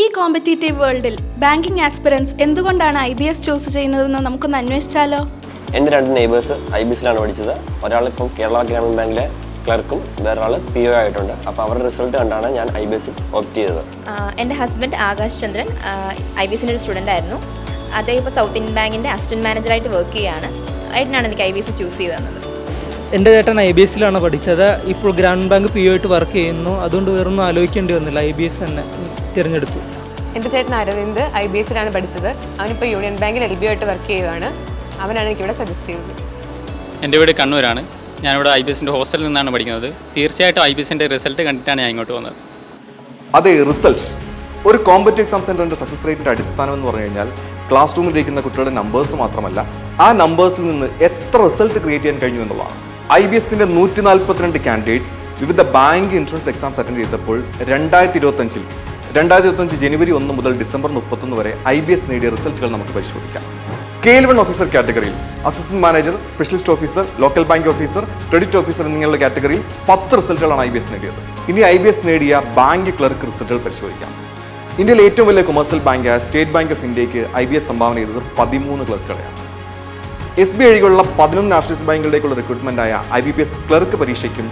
ഈ കോമ്പറ്റീറ്റീവ് വേൾഡിൽ banking aspirants എന്തുകൊണ്ടാണ് IBS ചൂസ് ചെയ്യുന്നതെന്ന് നമുക്കൊന്ന് അന്വേഷിച്ചാലോ? എൻ്റെ രണ്ട് നെയ്ബേഴ്സ് IBSലാണ് പഠിച്ചത്. ഒരാളിപ്പം കേരള ഗ്രാമീൺ ബാങ്കിലെ ക്ലർക്കും വേറൊരാൾ PO ആയിട്ടുണ്ട്. അപ്പോൾ അവരുടെ റിസൾട്ട് കണ്ടാണ് ഞാൻ IBSൽ ഓപ്റ്റ് ചെയ്തത്. എൻ്റെ ഹസ്ബൻഡ് ആകാശ് ചന്ദ്രൻ IBSൻ്റെ ഒരു സ്റ്റുഡൻ്റ് ആയിരുന്നു. അദ്ദേഹം ഇപ്പോൾ സൗത്ത് ഇന്ത്യൻ ബാങ്കിൻ്റെ അസിസ്റ്റൻറ്റ് മാനേജറായിട്ട് വർക്ക് ചെയ്യുകയാണ്. ആയിട്ടാണ് എനിക്ക് IBS ചൂസ് ചെയ്ത് തന്നത്. എൻ്റെ ചേട്ടൻ IBSലാണ് പഠിച്ചത്. ഇപ്പോൾ ഗ്രാമീൺ ബാങ്ക് PO ആയിട്ട് വർക്ക് ചെയ്യുന്നു. അതുകൊണ്ട് വേറൊന്നും ആലോചിക്കേണ്ടി വന്നില്ല, IBS തന്നെ തിരഞ്ഞെടുത്തു. എൻ്റെ ചേട്ടൻ അരവിന്ദ് IBSലാണ് പഠിച്ചത്. അവനിപ്പോൾ യൂണിയൻ ബാങ്കിൽ LBO ആയിട്ട് വർക്ക് ചെയ്യുകയാണ്. അവനാണ് എനിക്കിവിടെ സജസ്റ്റ് ചെയ്തത്. എൻ്റെ വീട് കണ്ണൂരാണ്. ഞാനിവിടെ IBSൻ്റെ ഹോസ്റ്റലിൽ നിന്നാണ് പഠിക്കുന്നത്. തീർച്ചയായിട്ടും IBSൻ്റെ റിസൾട്ട് കണ്ടിട്ടാണ് ഞാൻ ഇങ്ങോട്ട് വന്നത്. അതെ, റിസൾട്ട് ഒരു കോമ്പറ്റീവ് എക്സാം സെൻറ്ററിൻ്റെ സക്സസ് റേറ്റിൻ്റെ അടിസ്ഥാനം എന്ന് പറഞ്ഞു കഴിഞ്ഞാൽ ക്ലാസ് റൂമിൽ ഇരിക്കുന്ന കുട്ടികളുടെ നമ്പേഴ്സ് മാത്രമല്ല, ആ നമ്പേഴ്സിൽ നിന്ന് എത്ര റിസൾട്ട് ക്രിയേറ്റ് ചെയ്യാൻ കഴിഞ്ഞു എന്നുള്ളതാണ്. IBSൻ്റെ 142 കാൻഡിഡേറ്റ്സ് വിവിധ ബാങ്ക് ഇൻഷുറൻസ് എക്സാംസ് അറ്റൻഡ് ചെയ്തപ്പോൾ 2025 ജനുവരി 1 മുതൽ ഡിസംബർ 31 വരെ IBS നേടിയ റിസൾട്ടുകൾ നമുക്ക് പരിശോധിക്കാം. സ്കെയിൽ 1 ഓഫീസർ കാറ്റഗറിയിൽ assistant manager, specialist officer, local bank officer, credit officer എന്നിങ്ങനെയുള്ള കാറ്റഗറിയിൽ 10 റിസൾട്ടുകളാണ് IBS നേടിയത്. ഇനി IBS നേടിയ ബാങ്ക് ക്ലർക്ക് റിസൾട്ടുകൾ പരിശോധിക്കാം. ഇന്ത്യയിലെ ഏറ്റവും വലിയ കൊമേഴ്സ്യൽ ബാങ്കായ സ്റ്റേറ്റ് ബാങ്ക് ഓഫ് ഇന്ത്യക്ക് IBS സംഭാവന ചെയ്തത് 13 ക്ലർക്കുകളെയാണ്. SBI ഒഴികെയുള്ള 11 നാഷണലൈസ്ഡ് ബാങ്കുകളിലേക്കുള്ള റിക്രൂട്ട്മെന്റായ IBPS ക്ലർക്ക് പരീക്ഷയ്ക്കും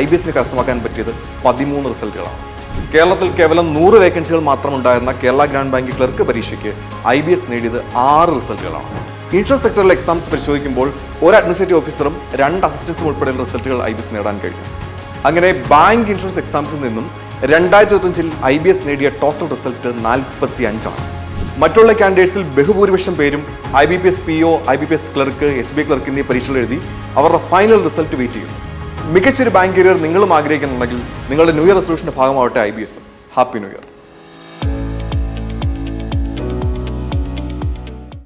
IBSന് കരസ്ഥമാക്കാൻ പറ്റിയത് 13 റിസൾട്ടുകളാണ്. കേരളത്തിൽ കേവലം 100 വേക്കൻസികൾ മാത്രം ഉണ്ടായിരുന്ന കേരള ഗ്രാമീൺ ബാങ്ക് ക്ലർക്ക് പരീക്ഷയ്ക്ക് IBS നേടിയത് 6 റിസൾട്ടുകളാണ്. ഇൻഷുറൻസ് സെക്ടറിലെ എക്സാംസ് പരിശോധിക്കുമ്പോൾ ഒരു അഡ്മിനിസ്ട്രേറ്റീവ് ഓഫീസറും 2 അസിസ്റ്റൻസും ഉൾപ്പെടെയുള്ള റിസൾട്ടുകൾ IBS നേടാൻ കഴിഞ്ഞു. അങ്ങനെ ബാങ്ക് ഇൻഷുറൻസ് എക്സാംസിൽ നിന്നും 2025 IBS നേടിയ ടോട്ടൽ റിസൾട്ട് 45 ആണ്. മറ്റുള്ള കാൻഡിഡേറ്റ്സിൽ ബഹുഭൂരിപക്ഷം പേരും IBPS PO, IBPS clerk, SBI clerk എന്നീ പരീക്ഷകൾ എഴുതി അവരുടെ ഫൈനൽ റിസൾട്ട് വെയിറ്റ് ചെയ്യുന്നു. മികച്ചൊരു ബാങ്ക് കരിയർ നിങ്ങളും ആഗ്രഹിക്കുന്നുണ്ടെങ്കിൽ നിങ്ങളുടെ ന്യൂ ഇയർ റെസൊല്യൂഷന്റെ ഭാഗമാവട്ടെ IBS. Happy new year.